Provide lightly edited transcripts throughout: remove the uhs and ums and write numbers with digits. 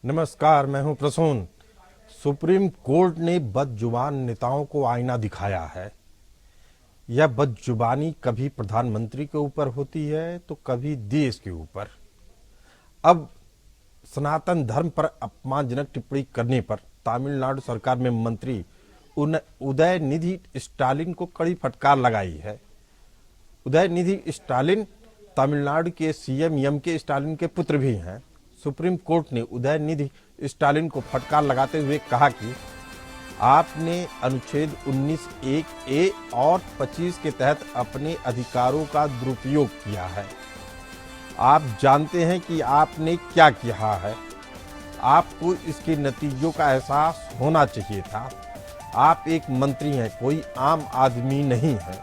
नमस्कार, मैं हूं प्रसून। सुप्रीम कोर्ट ने बदजुबान नेताओं को आईना दिखाया है। यह बदजुबानी कभी प्रधानमंत्री के ऊपर होती है तो कभी देश के ऊपर। अब सनातन धर्म पर अपमानजनक टिप्पणी करने पर तमिलनाडु सरकार में मंत्री उदयनिधि स्टालिन को कड़ी फटकार लगाई है। उदयनिधि स्टालिन तमिलनाडु के सीएम एम.के. स्टालिन के पुत्र भी हैं। सुप्रीम कोर्ट ने उदयनिधि स्टालिन को फटकार लगाते हुए कहा कि आपने अनुच्छेद 19(1)(a) और 25 के तहत अपने अधिकारों का दुरुपयोग किया है। आप जानते हैं कि आपने क्या किया है। आपको इसके नतीजों का एहसास होना चाहिए था। आप एक मंत्री हैं, कोई आम आदमी नहीं है।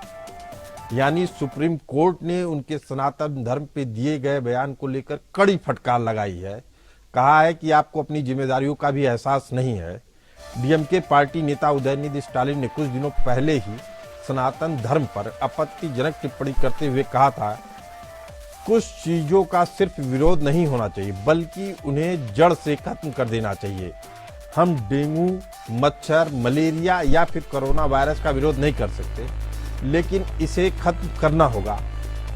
यानी सुप्रीम कोर्ट ने उनके सनातन धर्म पे दिए गए बयान को लेकर कड़ी फटकार लगाई है। कहा है कि आपको अपनी जिम्मेदारियों का भी एहसास नहीं है। डीएमके पार्टी नेता उदयनिधि स्टालिन ने कुछ दिनों पहले ही सनातन धर्म पर आपत्तिजनक टिप्पणी करते हुए कहा था, कुछ चीजों का सिर्फ विरोध नहीं होना चाहिए बल्कि उन्हें जड़ से खत्म कर देना चाहिए। हम डेंगू, मच्छर, मलेरिया या फिर कोरोना वायरस का विरोध नहीं कर सकते, लेकिन इसे खत्म करना होगा।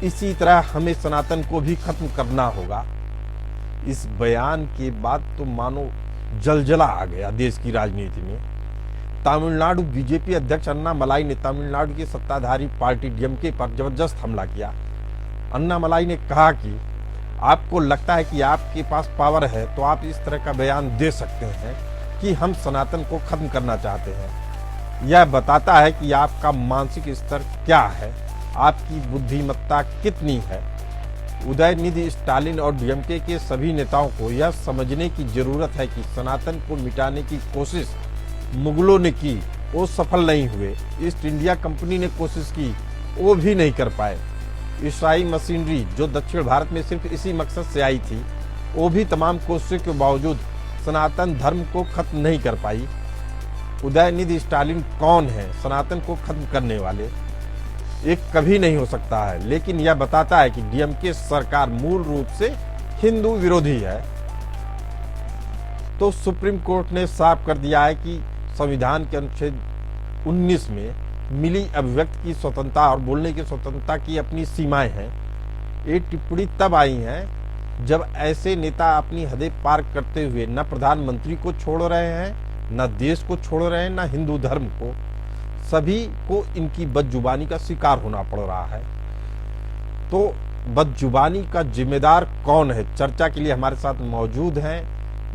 इसी तरह हमें सनातन को भी खत्म करना होगा। इस बयान के बाद तो मानो जलजला आ गया देश की राजनीति में। तमिलनाडु बीजेपी अध्यक्ष अन्नामलाई ने तमिलनाडु की सत्ताधारी पार्टी डीएमके पर जबरदस्त हमला किया। अन्नामलाई ने कहा कि आपको लगता है कि आपके पास पावर है तो आप इस तरह का बयान दे सकते हैं कि हम सनातन को खत्म करना चाहते हैं। यह बताता है कि आपका मानसिक स्तर क्या है, आपकी बुद्धिमत्ता कितनी है। उदयनिधि स्टालिन और डीएमके के सभी नेताओं को यह समझने की जरूरत है कि सनातन को मिटाने की कोशिश मुगलों ने की, वो सफल नहीं हुए। ईस्ट इंडिया कंपनी ने कोशिश की, वो भी नहीं कर पाए। ईसाई मशीनरी जो दक्षिण भारत में सिर्फ इसी मकसद से आई थी, वो भी तमाम कोशिशों के बावजूद सनातन धर्म को खत्म नहीं कर पाई। उदयनिधि स्टालिन कौन है सनातन को खत्म करने वाले? एक कभी नहीं हो सकता है, लेकिन यह बताता है कि डीएमके सरकार मूल रूप से हिंदू विरोधी है। तो सुप्रीम कोर्ट ने साफ कर दिया है कि संविधान के अनुच्छेद 19 में मिली अभिव्यक्ति की स्वतंत्रता और बोलने की स्वतंत्रता की अपनी सीमाएं हैं। ये टिप्पणी तब आई है जब ऐसे नेता अपनी हदें पार करते हुए न प्रधानमंत्री को छोड़ रहे हैं, न देश को छोड़ रहे हैं, न हिंदू धर्म को। सभी को इनकी बदजुबानी का शिकार होना पड़ रहा है। तो बदजुबानी का जिम्मेदार कौन है? चर्चा के लिए हमारे साथ मौजूद हैं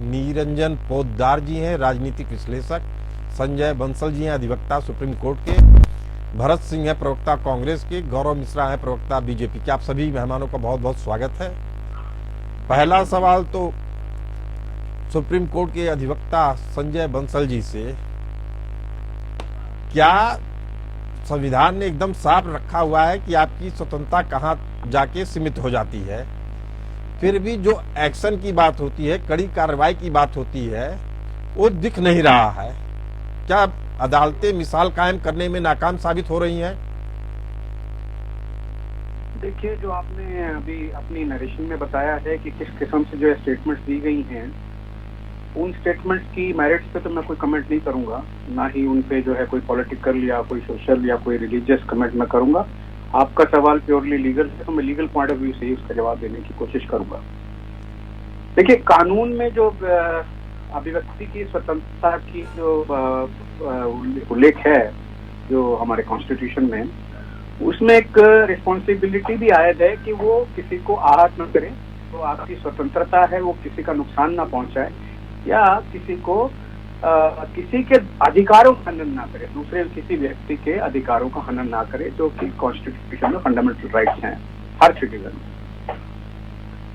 निरंजन पोद्दार जी हैं, राजनीतिक विश्लेषक। संजय बंसल जी हैं, अधिवक्ता सुप्रीम कोर्ट के। भरत सिंह है, प्रवक्ता कांग्रेस के। गौरव मिश्रा है, प्रवक्ता बीजेपी के। आप सभी मेहमानों का बहुत बहुत स्वागत है। पहला सवाल तो सुप्रीम कोर्ट के अधिवक्ता संजय बंसल जी से, क्या संविधान ने एकदम साफ रखा हुआ है कि आपकी स्वतंत्रता कहां जाके सीमित हो जाती है, फिर भी जो एक्शन की बात होती है, कड़ी कार्रवाई की बात होती है, वो दिख नहीं रहा है? क्या अदालतें मिसाल कायम करने में नाकाम साबित हो रही हैं? देखिए, जो आपने अभी अपनी नरेशन में बताया है कि किस किस्म से जो स्टेटमेंट्स दी गई हैं, उन स्टेटमेंट्स की मेरिट्स पे तो मैं कोई कमेंट नहीं करूंगा, ना ही उन पे जो है कोई पॉलिटिकल या कोई सोशल या कोई रिलीजियस कमेंट मैं करूंगा। आपका सवाल प्योरली लीगल है तो मैं लीगल पॉइंट ऑफ व्यू से ही उसका जवाब देने की कोशिश करूंगा। देखिए, कानून में जो अभिव्यक्ति की स्वतंत्रता की जो उल्लेख है जो हमारे कॉन्स्टिट्यूशन में, उसमें एक रिस्पॉन्सिबिलिटी भी आयद है कि वो किसी को आहत न करे। तो आपकी स्वतंत्रता है वो किसी का नुकसान ना पहुंचाए या किसी को किसी के अधिकारों का हनन ना करे, दूसरे किसी व्यक्ति के अधिकारों का हनन ना करे, जो कि कॉन्स्टिट्यूशन में फंडामेंटल राइट्स हैं हर सिटीजन।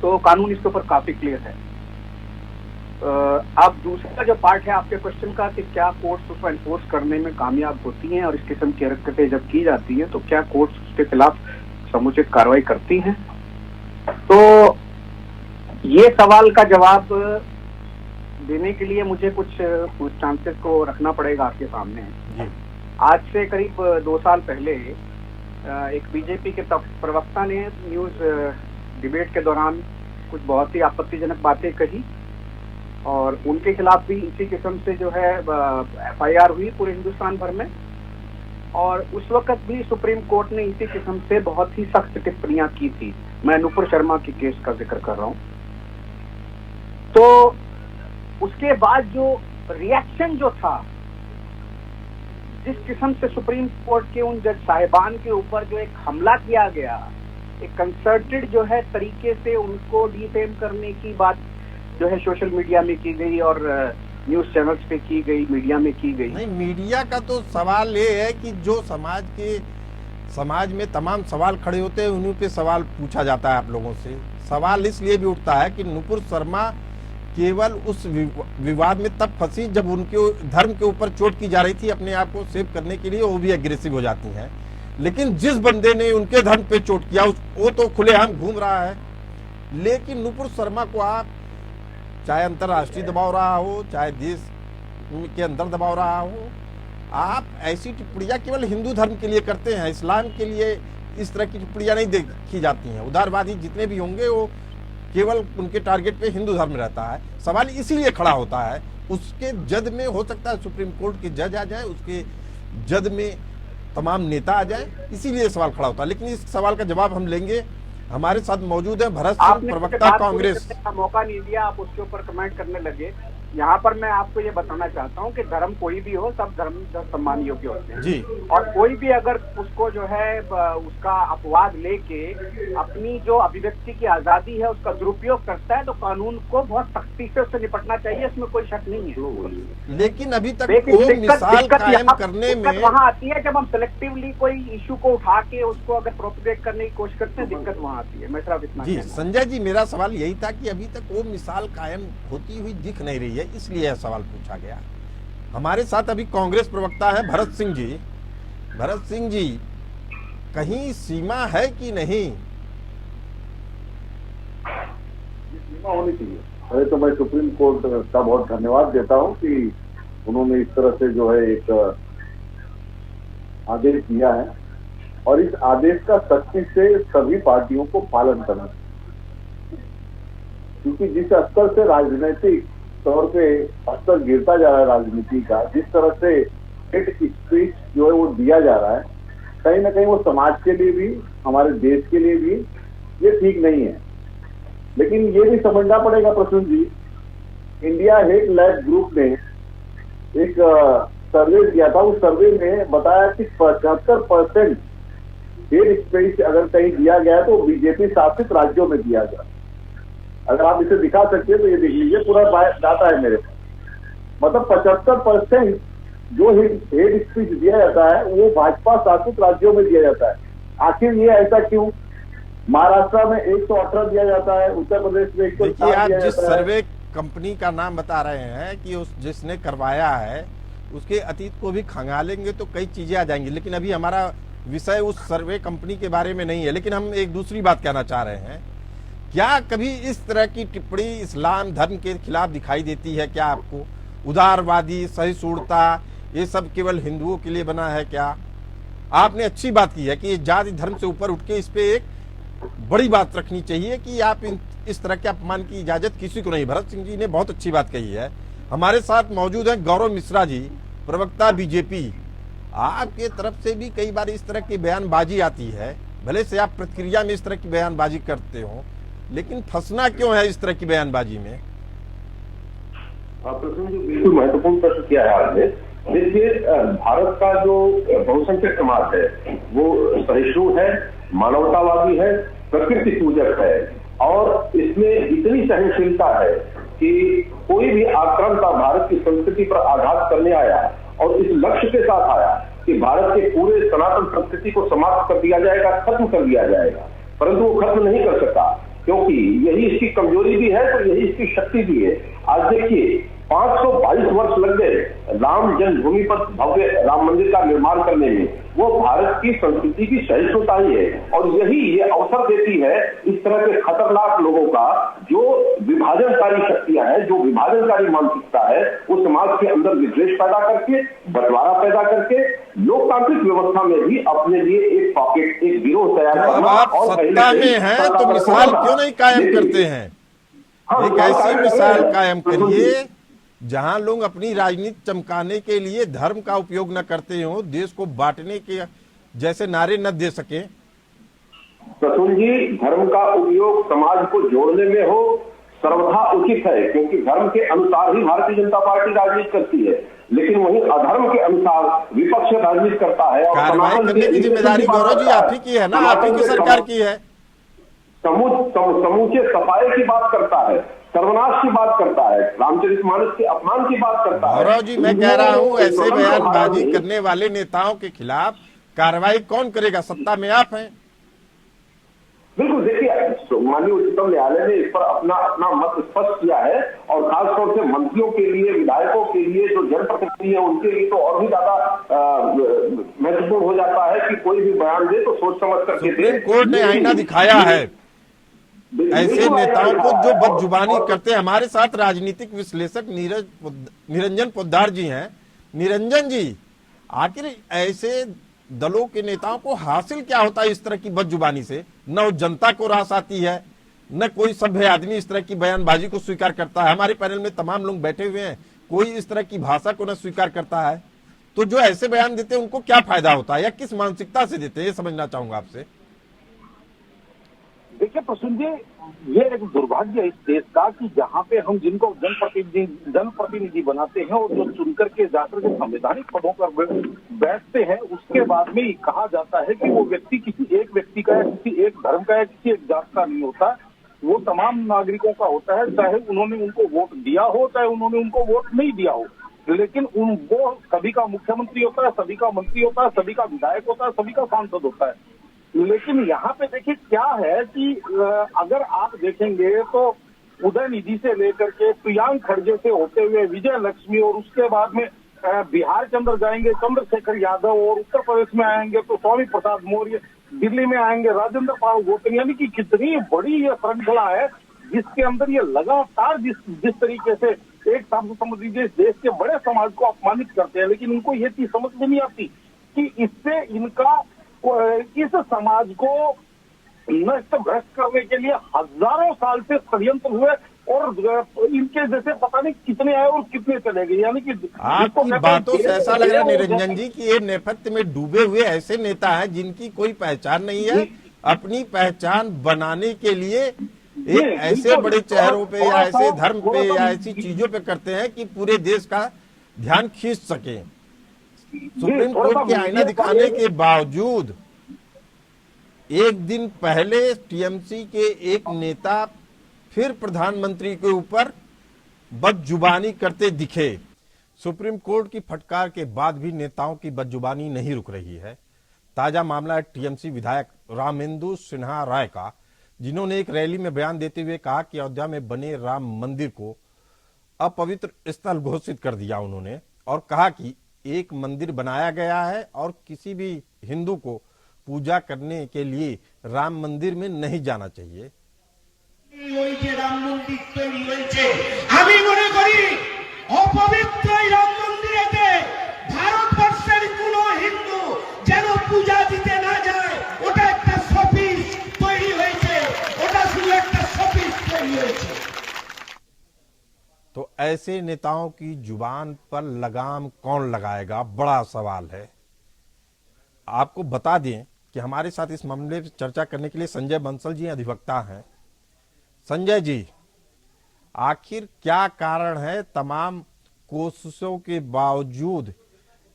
तो कानून इसके ऊपर काफी क्लियर है। अब दूसरा जो पार्ट है आपके क्वेश्चन का कि क्या कोर्ट्स उसको एनफोर्स करने में कामयाब होती हैं और इस किस्म की हरकतें जब की जाती हैं तो क्या कोर्ट्स उसके खिलाफ समुचित कार्रवाई करती हैं? तो ये सवाल का जवाब देने के लिए मुझे कुछ चांसेस को रखना पड़ेगा आपके सामने। आज से करीब 2 साल पहले एक बीजेपी के प्रवक्ता ने न्यूज डिबेट के दौरान कुछ बहुत ही आपत्तिजनक बातें कही और उनके खिलाफ भी इसी किस्म से जो है FIR हुई पूरे हिंदुस्तान भर में। और उस वक्त भी सुप्रीम कोर्ट ने इसी किस्म से बहुत ही सख्त टिप्पणियां की थी। मैं नुपुर शर्मा के केस का जिक्र कर रहा हूं। तो उसके बाद जो रिएक्शन जो था, जिस किस्म से सुप्रीम कोर्ट के उन जज साहिबान के ऊपर जो एक हमला किया गया, एक कंसर्टेड जो है तरीके से उनको डिफेम करने की बात जो है सोशल मीडिया में की गई और न्यूज चैनल्स पे की गई, मीडिया में की गई। नहीं, मीडिया का तो सवाल ये है कि जो समाज में तमाम सवाल खड़े होते हैं उन्हीं पे सवाल पूछा जाता है आप लोगों से। सवाल इसलिए भी उठता है कि नुपुर शर्मा केवल उस विवाद में तब फंसी जब उनके धर्म के ऊपर चोट की जा रही थी, अपने आप को सेव करने के लिए वो भी एग्रेसिव हो जाती हैं। लेकिन जिस बंदे ने उनके धर्म पे चोट किया वो तो खुलेआम घूम रहा है। लेकिन नुपुर शर्मा को आप चाहे अंतर्राष्ट्रीय दबाव रहा हो, चाहे देश के अंदर दबाव रहा हो, आप ऐसी टिप्पणियां केवल हिंदू धर्म के लिए करते हैं, इस्लाम के लिए इस तरह की टिप्पणियां नहीं देखी जाती हैं। उदारवादी जितने भी होंगे वो केवल उनके टारगेट पे हिंदू धर्म रहता है। सवाल इसीलिए खड़ा होता है, उसके जद में हो सकता है सुप्रीम कोर्ट के जज आ जाए, उसके जद में तमाम नेता आ जाए, इसीलिए सवाल खड़ा होता है। लेकिन इस सवाल का जवाब हम लेंगे। हमारे साथ मौजूद है भरत सिंह, प्रवक्ता कांग्रेस। मौका नहीं दिया, आप उसके ऊपर कमेंट करने लगे। यहाँ पर मैं आपको ये बताना चाहता हूँ कि धर्म कोई भी हो, सब धर्म सम्मान योग्य होते हैं जी। और कोई भी अगर उसको जो है उसका अपवाद लेके अपनी जो अभिव्यक्ति की आजादी है उसका दुरुपयोग करता है तो कानून को बहुत सख्ती से उससे निपटना चाहिए, इसमें कोई शक नहीं है। लेकिन अभी तक वो मिसाल कायम करने में वहाँ आती है जब हम सिलेक्टिवली कोई इशू को उठा के उसको अगर प्रोपेगेट करने की कोशिश करते हैं, दिक्कत वहाँ आती है। मैं सिर्फ इतना जी। संजय जी, मेरा सवाल यही था कि अभी तक वो मिसाल कायम होती हुई दिख नहीं रही है, इसलिए यह सवाल पूछा गया। हमारे साथ अभी कांग्रेस प्रवक्ता है भरत सिंह जी। भरत सिंह जी, कहीं सीमा है कि नहीं? सीमा होनी चाहिए। पहले तो मैं सुप्रीम कोर्ट का बहुत धन्यवाद देता हूं कि उन्होंने इस तरह से जो है एक आदेश दिया है और इस आदेश का सख्ती से सभी पार्टियों को पालन करना, क्योंकि जिस स्तर से राजनीतिक तौर पे स्तर गिरता जा रहा है राजनीति का, जिस तरह से हेट स्पीच जो है वो दिया जा रहा है, कहीं ना कहीं वो समाज के लिए भी, हमारे देश के लिए भी ये ठीक नहीं है। लेकिन ये भी समझना पड़ेगा प्रसून जी, इंडिया हेट लैब ग्रुप ने एक सर्वे किया था। उस सर्वे में बताया कि 75% हेट स्पीच अगर कहीं दिया गया है तो बीजेपी शासित राज्यों में दिया गया। अगर आप इसे दिखा सकते हैं तो ये देख लीजिए, पूरा डाटा है मेरे पास। मतलब 75% जो हेट स्पीच दिया जाता है वो भाजपा शासित राज्यों में दिया जाता है। आखिर ये ऐसा क्यों? महाराष्ट्र में 118 दिया जाता है, उत्तर प्रदेश में 107 देखिए, आप दिया जिस जाता है। सर्वे कंपनी का नाम बता रहे हैं कि उस जिसने करवाया है उसके अतीत को भी खंगालेंगे तो कई चीजें आ जाएंगी। लेकिन अभी हमारा विषय उस सर्वे कंपनी के बारे में नहीं है। लेकिन हम एक दूसरी बात कहना चाह रहे हैं, क्या कभी इस तरह की टिप्पणी इस्लाम धर्म के खिलाफ दिखाई देती है? क्या आपको उदारवादी, सहिष्णुता, ये सब केवल हिंदुओं के लिए बना है क्या? आपने अच्छी बात की है कि जाति धर्म से ऊपर उठ के इस पे एक बड़ी बात रखनी चाहिए कि आप इस तरह के अपमान की इजाजत किसी को नहीं। भरत सिंह जी ने बहुत अच्छी बात कही है। हमारे साथ मौजूद हैं गौरव मिश्रा जी, प्रवक्ता बीजेपी। आपके तरफ से भी कई बार इस तरह की बयानबाजी आती है, भले से आप प्रतिक्रिया में इस तरह की बयानबाजी करते हो, लेकिन फंसना क्यों है इस तरह की बयानबाजी में? प्रश्न जो बिल्कुल महत्वपूर्ण प्रश्न किया है आपने। देखिए, भारत का जो बहुसंख्यक समाज है वो सहिष्णु है, मानवतावादी है, प्रकृति पूजक है और इसमें इतनी सहनशीलता है कि कोई भी आक्रांता भारत की संस्कृति पर आघात करने आया और इस लक्ष्य के साथ आया कि भारत के पूरे सनातन संस्कृति को समाप्त कर दिया जाएगा, खत्म कर दिया जाएगा, परंतु वो खत्म नहीं कर सका, क्योंकि यही इसकी कमजोरी भी है और यही इसकी शक्ति भी है। आज देखिए, 522 वर्ष लग गए राम जन्मभूमि पर भव्य राम मंदिर का निर्माण करने में। वो भारत की संस्कृति की सहिष्णुता ही है और यही ये अवसर देती है इस तरह के खतरनाक लोगों का, जो विभाजनकारी शक्तियां हैं, जो विभाजनकारी मानसिकता है, वो समाज के अंदर विद्वेष पैदा करके, बंटवारा पैदा करके, लोकतांत्रिक व्यवस्था में भी अपने लिए एक पॉकेट, एक गिरोह तैयार करना। आप सत्ता में हैं तो मिसाल क्यों नहीं कायम करते हैं? एक ऐसी मिसाल कायम करिए जहां लोग अपनी राजनीति चमकाने के लिए धर्म का उपयोग न करते हो, देश को बांटने के जैसे नारे न दे सके। प्रसून जी, धर्म का उपयोग समाज को जोड़ने में हो सर्वथा उचित है, क्योंकि धर्म के अनुसार ही भारतीय जनता पार्टी राजनीति करती है, लेकिन वहीं अधर्म के अनुसार विपक्ष राजनीति करता है। और कार्रवाई करने की जिम्मेदारी गौरव जी आप ही की है ना, आप ही की सरकार की है। समूचे सफाई की बात करता है, सर्वनाश की बात करता है, रामचरितमानस के अपमान की बात करता है। गौरव जी मैं कह रहा हूं ऐसे बयानबाजी करने वाले नेताओं के खिलाफ कार्रवाई कौन करेगा? सत्ता में आप हैं। बिल्कुल, देखिए माननीय उच्चतम न्यायालय ने इस पर अपना मत स्पष्ट किया है, और खासतौर से मंत्रियों के लिए, विधायकों के लिए, जो जनप्रतिनिधि है उनके लिए तो और भी ज्यादा महत्वपूर्ण हो जाता है कि कोई भी बयान दे तो सोच समझ करके दे। सुप्रीम कोर्ट ने आईना दिखाया है ऐसे नेताओं को जो बदजुबानी करते हैं। हमारे साथ राजनीतिक विश्लेषक निरंजन पोद्दार जी हैं। निरंजन जी, आखिर ऐसे दलों के नेताओं को हासिल क्या होता है इस तरह की बदजुबानी से? न वो जनता को रास आती है, न कोई सभ्य आदमी इस तरह की बयानबाजी को स्वीकार करता है। हमारे पैनल में तमाम लोग बैठे हुए हैं, कोई इस तरह की भाषा को न स्वीकार करता है। तो जो ऐसे बयान देते हैं उनको क्या फायदा होता है, या किस मानसिकता से देते हैं, ये समझना चाहूंगा आपसे। देखिए प्रसून जी, ये एक दुर्भाग्य है इस देश का कि जहाँ पे हम जिनको जनप्रतिनिधि बनाते हैं और जो चुनकर के जाकर के संवैधानिक पदों पर बैठते हैं, उसके बाद में कहा जाता है कि वो व्यक्ति किसी एक व्यक्ति का या किसी एक धर्म का या किसी एक जात का नहीं होता, वो तमाम नागरिकों का होता है, चाहे उन्होंने उनको वोट दिया हो चाहे उन्होंने उनको वोट नहीं दिया हो। लेकिन वो सभी का मुख्यमंत्री होता है, सभी का मंत्री होता है, सभी का विधायक होता है, सभी का सांसद होता है। लेकिन यहाँ पे देखिए क्या है कि अगर आप देखेंगे तो उदयनिधि से लेकर के प्रियांक खड़गे से होते हुए विजय लक्ष्मी, और उसके बाद में बिहार के अंदर जाएंगे चंद्रशेखर यादव, और उत्तर प्रदेश में आएंगे तो स्वामी प्रसाद मौर्य, दिल्ली में आएंगे राजेंद्र पाल गोतन, यानी कि कितनी बड़ी ये श्रृंखला है जिसके अंदर ये लगातार जिस तरीके से एक साथ समझ लीजिए देश के बड़े समाज को अपमानित करते हैं। लेकिन इनको ये चीज समझ में नहीं आती कि इससे इनका इस समाज को नष्ट भ्रष्ट करने के लिए हजारों साल से षड्यंत्र हुए, और इनके जैसे पता नहीं कितने आए और कितने चले गए। यानी कि आपकी बातों से ऐसा लग रहा है निरंजन जी कि ये नेपथ्य में डूबे हुए ऐसे नेता हैं जिनकी कोई पहचान नहीं है, अपनी पहचान बनाने के लिए एक ऐसे बड़े चेहरों पे या ऐसे धर्म पे या ऐसी चीजों पे करते हैं कि पूरे देश का ध्यान खींच सके। सुप्रीम कोर्ट के आईना दिखाने के बावजूद एक दिन पहले टीएमसी के एक नेता फिर प्रधानमंत्री के ऊपर बदजुबानी करते दिखे। सुप्रीम कोर्ट की फटकार के बाद भी नेताओं की बदजुबानी नहीं रुक रही है। ताजा मामला है टीएमसी विधायक रामेंदु सिन्हा राय का, जिन्होंने एक रैली में बयान देते हुए कहा कि अयोध्या में बने राम मंदिर को अपवित्र स्थल घोषित कर दिया उन्होंने, और कहा कि एक मंदिर बनाया गया है और किसी भी हिंदू को पूजा करने के लिए राम मंदिर में नहीं जाना चाहिए। রাম মন্দির তৈরি হয়েছে, আমি মনে করি অপবিত্র রাম মন্দিরেতে ভারতবর্ষের কোন হিন্দু যেন পূজা দিতে না যায়, ওটা একটা শপিস তৈরি হয়েছে, ওটা শুধু একটা শপিস তৈরি হয়েছে। तो ऐसे नेताओं की जुबान पर लगाम कौन लगाएगा, बड़ा सवाल है। आपको बता दें कि हमारे साथ इस मामले पर चर्चा करने के लिए संजय बंसल जी अधिवक्ता हैं। संजय जी, आखिर क्या कारण है तमाम कोशिशों के बावजूद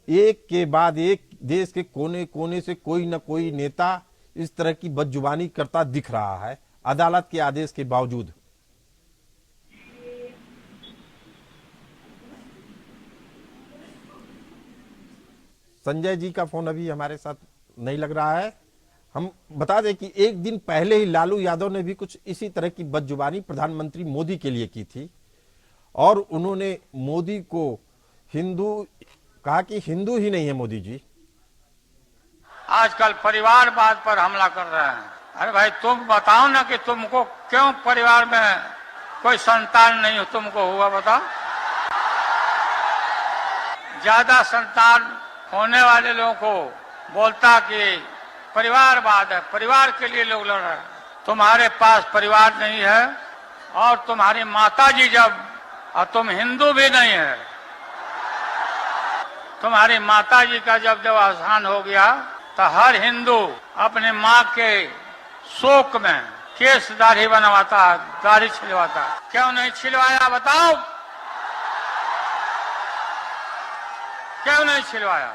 एक के बाद एक देश के कोने कोने से कोई न कोई नेता इस तरह की बदजुबानी करता दिख रहा है अदालत के आदेश के बावजूद? संजय जी का फोन अभी हमारे साथ नहीं लग रहा है। हम बता दें कि एक दिन पहले ही लालू यादव ने भी कुछ इसी तरह की बदजुबानी प्रधानमंत्री मोदी के लिए की थी, और उन्होंने मोदी को हिंदू कहा कि हिंदू ही नहीं है मोदी जी। आजकल परिवारवाद पर हमला कर रहे हैं। अरे भाई तुम बताओ ना कि तुमको क्यों परिवार में कोई संतान नहीं हो, तुमको हुआ बताओ। ज्यादा संतान होने वाले लोगों को बोलता कि परिवारवाद है, परिवार के लिए लोग लड़ रहे हैं। तुम्हारे पास परिवार नहीं है, और तुम्हारी माता जी जब, और तुम हिंदू भी नहीं है, तुम्हारी माता जी का जब देहावसान हो गया तो हर हिंदू अपने माँ के शोक में केस दाढ़ी बनवाता, दाढ़ी छिलवाता। क्यों नहीं छिलवाया बताओ, क्यों नहीं छिलवाया?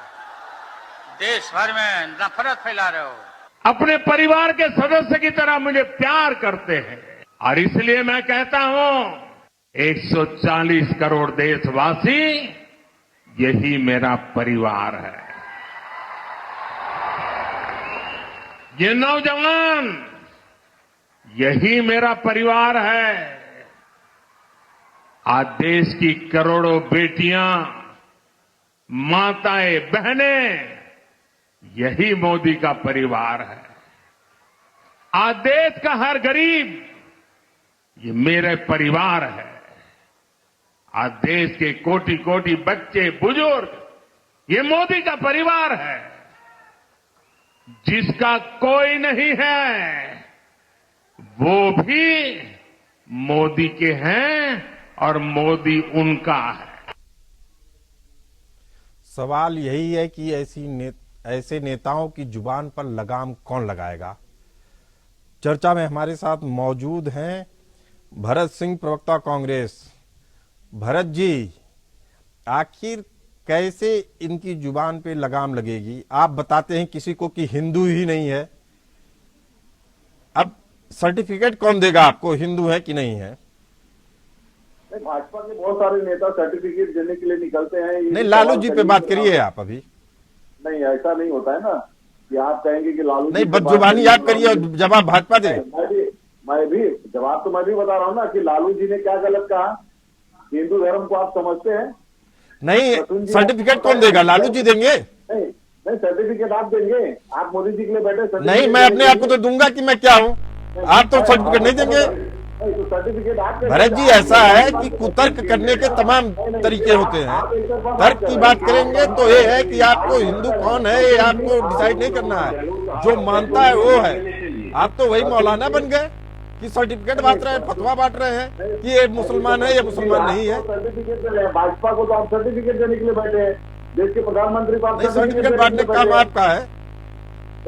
देश भर में नफरत फैला रहे हो। अपने परिवार के सदस्य की तरह मुझे प्यार करते हैं और इसलिए मैं कहता हूं 140 करोड़ देशवासी यही मेरा परिवार है। ये नौजवान यही मेरा परिवार है। आज देश की करोड़ों बेटियां, माताएं, बहनें यही मोदी का परिवार है। आज देश का हर गरीब ये मेरे परिवार है। आज देश के कोटि कोटि बच्चे, बुजुर्ग ये मोदी का परिवार है। जिसका कोई नहीं है वो भी मोदी के हैं और मोदी उनका है। सवाल यही है कि ऐसे नेताओं की जुबान पर लगाम कौन लगाएगा। चर्चा में हमारे साथ मौजूद हैं भरत सिंह, प्रवक्ता कांग्रेस। भरत जी, आखिर कैसे इनकी जुबान पे लगाम लगेगी? आप बताते हैं किसी को कि हिंदू ही नहीं है, अब सर्टिफिकेट कौन देगा आपको हिंदू है कि नहीं है? भाजपा के बहुत सारे नेता सर्टिफिकेट देने के लिए निकलते हैं। नहीं, लालू जी पे बात करिए आप अभी। नहीं, ऐसा नहीं होता है ना कि आप कहेंगे कि लालू नहीं, बदजुबानी आप करिए और जवाब भाजपा दे। मैं भी जवाब तो मैं भी बता रहा हूँ ना कि लालू जी ने क्या गलत कहा। हिंदू धर्म को आप समझते हैं? नहीं, सर्टिफिकेट कौन देगा? लालू जी देंगे? नहीं, सर्टिफिकेट आप देंगे। आप मोदी जी के लिए बैठे। नहीं, मैं अपने आप को तो दूंगा कि मैं क्या हूँ, आप तो सर्टिफिकेट नहीं देंगे। तो सर्टिफिकेट आप भरत जी, ऐसा है कि कुतर्क करने के तमाम तरीके होते हैं। तर्क की बात करेंगे तो ये है कि आपको हिंदू कौन है ये आपको डिसाइड नहीं करना है, जो मानता है वो है। आप तो वही मौलाना बन गए कि सर्टिफिकेट बांट रहे हैं, फतवा बांट रहे हैं कि ये मुसलमान है, ये मुसलमान नहीं है। सर्टिफिकेट दे रहे हैं भाजपा को, तो आप सर्टिफिकेट देने के लिए बैठे हैं। देश के प्रधानमंत्री को आप सर्टिफिकेट बांटने का काम आपका है।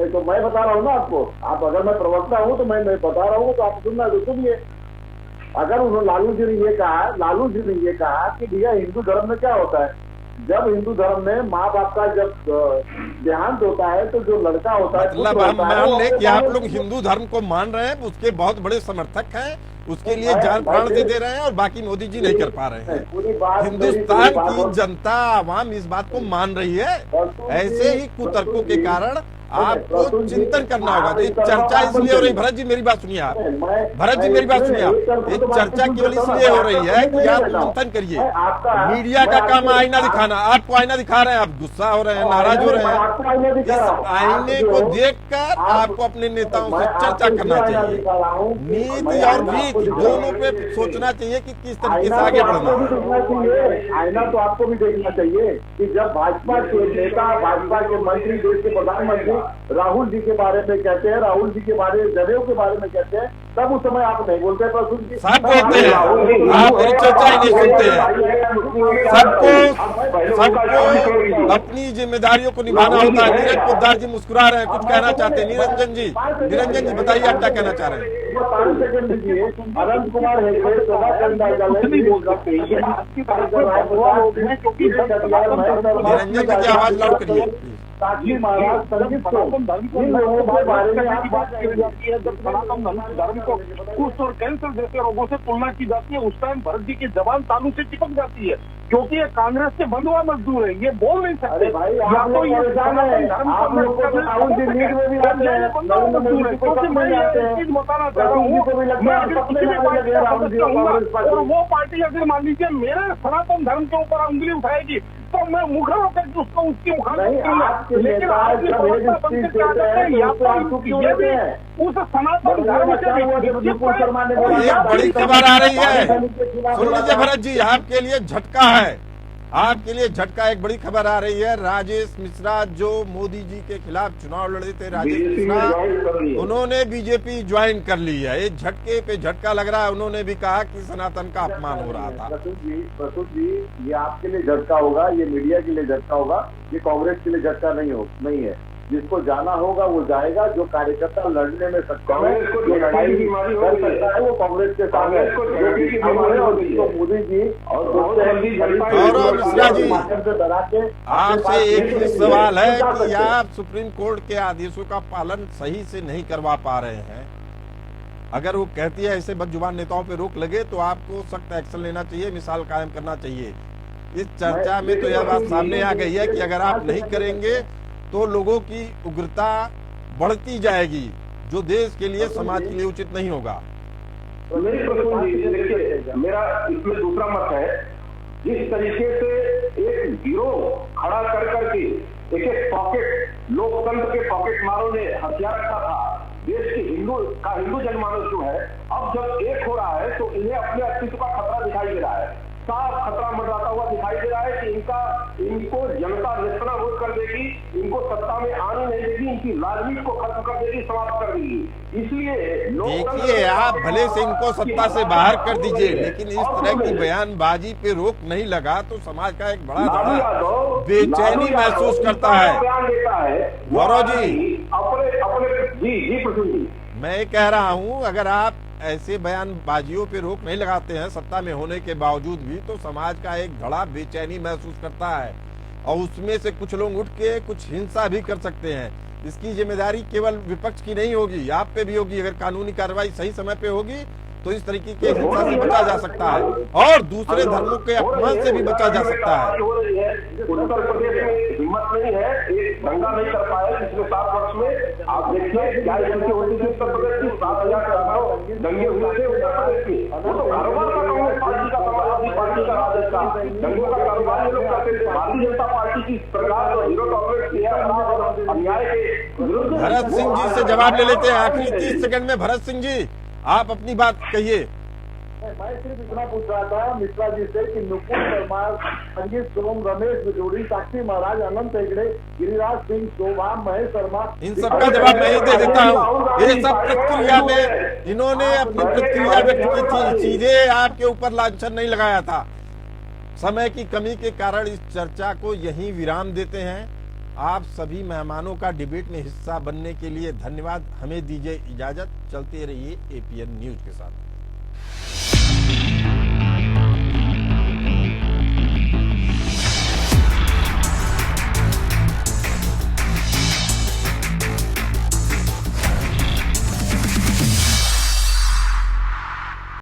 तो मैं बता रहा हूँ ना आपको। आप अगर मैं प्रवक्ता हूँ तो मैं बता रहा हूँ, तो आप सुनना तो सुनिए। अगर उन्होंने लालू जी ने ये कहा कि भैया हिंदू धर्म में क्या होता है, जब हिंदू धर्म में माँ बाप का जब देहांत होता है तो जो लड़का होता है, मतलब हम मान लें कि आप लोग हिंदू धर्म को मान रहे हैं, उसके बहुत बड़े समर्थक हैं, उसके लिए जान प्राण दे रहे हैं और बाकी मोदी जी नहीं कर पा रहे हैं। हिंदुस्तान की जनता, आवाम इस बात को मान रही है। ऐसे ही कुतर्कों के कारण आपको चिंतन करना होगा। तो ये चर्चा इसलिए हो रही, भरत जी मेरी बात सुनिए आप, भरत जी मेरी बात सुनिए आप, ये चर्चा केवल इसलिए हो रही है कि आप चिंतन करिए। मीडिया का काम आईना दिखाना, आपको आईना दिखा रहे हैं, आप गुस्सा हो रहे हैं, नाराज हो रहे हैं। इस आईने को देखकर आपको अपने नेताओं से चर्चा करना चाहिए। नीति और नीति दोनों पे सोचना चाहिए कि किस तरीके से आगे बढ़ना है। आईना तो आपको भी देखना चाहिए कि जब भाजपा के नेता, भाजपा के मंत्री, देश के प्रधानमंत्री राहुल जी के बारे में कहते हैं, राहुल जी के बारे में, जदयू के बारे में कहते हैं, तब उस समय आप नहीं बोलते। सब बोलते हैं, आप मेरी चर्चा ही नहीं सुनते हैं। सबको अपनी जिम्मेदारियों को निभाना होता है। नीरज पोद्दार जी मुस्कुरा रहे हैं, कुछ कहना चाहते हैं। निरंजन जी बताइए, आप क्या कहना चाह रहे हैं? 5 सेकंड दीजिए। अनंत कुमार हेगड़े निरंजन जी की आवाज लाउड करिए। साक्षी महाराज, संगीत इन लोगों के बारे में आप बात कही जाती है। जब सनातन धर्म को कुष्ठ और कैंसर जैसे रोगों से तुलना की जाती है, उस टाइम भरत जी की जबान तालू से चिपक जाती है, क्योंकि ये कांग्रेस के बंधुआ मजदूर है, ये बोल नहीं सकते। या तो ये राहुल जी लीग में भी आते हैं, मजदूर है। क्योंकि मैं ये चीज बताना चाह रहा हूँ, मैं अगर किसी भी पार्टी का सदस्य हूँगा और वो पार्टी अगर मान लीजिए मेरे सनातन धर्म के ऊपर उंगली उठाएगी तो मैं मुखर होकर उसको उसकी मुखातिब करूंगा। लेकिन आपकी प्रवक्ता बनकर क्या करते हैं, या तो ये भी उस सनातन धर्म से बड़ी खबर आ रही है, सुन लीजिए भरत जी, आपके लिए झटका है। आपके लिए झटका एक बड़ी खबर आ रही है। राजेश मिश्रा जो मोदी जी के खिलाफ चुनाव लड़े थे, राजेश मिश्रा, उन्होंने बीजेपी ज्वाइन कर ली है। एक झटके पे झटका लग रहा है। उन्होंने भी कहा कि सनातन का अपमान हो रहा था। प्रसून जी, ये आपके लिए झटका होगा, ये मीडिया के लिए झटका होगा, ये कांग्रेस के लिए झटका नहीं है। जिसको जाना होगा वो जाएगा। जो कार्यकर्ता लड़ने में सक्षम है, जो लड़ाई कर सकता है, वो कांग्रेस के साथ है। मोदी जी और गौरव मिश्रा जी, आपसे एक ही सवाल है कि आप सुप्रीम कोर्ट के आदेशों का पालन सही से नहीं करवा पा रहे हैं। अगर वो कहती है ऐसे बदजुबान नेताओं पे रोक लगे तो आपको सख्त एक्शन लेना चाहिए, मिसाल कायम करना चाहिए। इस चर्चा में तो यह बात सामने आ गई है कि अगर आप नहीं करेंगे तो लोगों की उग्रता बढ़ती जाएगी, जो देश के लिए, समाज के लिए उचित नहीं होगा। मेरी प्रसून जी, देखिए, मेरा इसमें दूसरा मत है। जिस तरीके से एक गिरोह खड़ा कर करके एक पॉकेट, लोकतंत्र के पॉकेट मारों ने हथियार रखा था देश के हिंदू जनमानस जो है, अब जब एक हो रहा है तो इन्हें अपने अस्तित्व का खतरा दिखाई दे रहा है। साफ खतरा मंडराता हुआ दिखाई दे रहा है कि इनको जनता नेस्तनाबूद कर देगी, इनको सत्ता में आने नहीं देगी, इनकी राजनीति को खत्म कर देगी, समाप्त कर देगी। इसलिए देखिए, आप भले से इनको सत्ता से बाहर कर दीजिए, लेकिन इस तरह की बयानबाजी पे रोक नहीं लगा तो समाज का एक बड़ा धड़ा बेचैनी महसूस करता है। गौरव जी, जी प्रसून जी, मैं कह रहा हूं, अगर आप ऐसे बयानबाजियों पे रोक नहीं लगाते हैं सत्ता में होने के बावजूद भी, तो समाज का एक धड़ा बेचैनी महसूस करता है और उसमें से कुछ लोग उठ के कुछ हिंसा भी कर सकते हैं। इसकी जिम्मेदारी केवल विपक्ष की नहीं होगी, आप पे भी होगी। अगर कानूनी कार्रवाई सही समय पे होगी तो इस तरीके के हिंसा से बचा जा सकता है और दूसरे धर्मों के अपमान से भी बचा जा सकता है। उत्तर प्रदेश में हिम्मत नहीं है, एक दंगा नहीं कर पाया पिछले 7 वर्ष में। आप देखिए क्या स्थिति होती थी उत्तर प्रदेश की। 7,000 दंगे हुए थे उत्तर प्रदेश में। वो तो कारोबार का कांग्रेस पार्टी का, समाजवादी पार्टी का राजद का दंगों का कारोबार ये लोग करते थे। भारतीय जनता पार्टी की सरकार जो हीरो टॉलरेट किया और अन्याय के विरुद्ध। भरत सिंह जी से जवाब ले लेते हैं आखिरी 30 सेकंड में। भरत सिंह जी, आप अपनी बात कहिए। मैं सिर्फ इतना पूछ रहा था मिश्रा जी से कि नुपुर शर्मा, संगीत सोम, रमेश बिजोड़ी, साक्षी महाराज, अनंत हेगड़े, गिरिराज सिंह, शोभा, महेश शर्मा, इन सबका जवाब मैं ही दे देता हूँ। ये सब प्रतिक्रिया में इन्होंने अपनी प्रतिक्रिया व्यक्त की थी, सीधे आपके ऊपर लांछन नहीं लगाया था। समय की कमी के कारण इस चर्चा को यहीं विराम देते हैं। आप सभी मेहमानों का डिबेट में हिस्सा बनने के लिए धन्यवाद। हमें दीजिए इजाजत, चलते रहिए एपीएन न्यूज के साथ।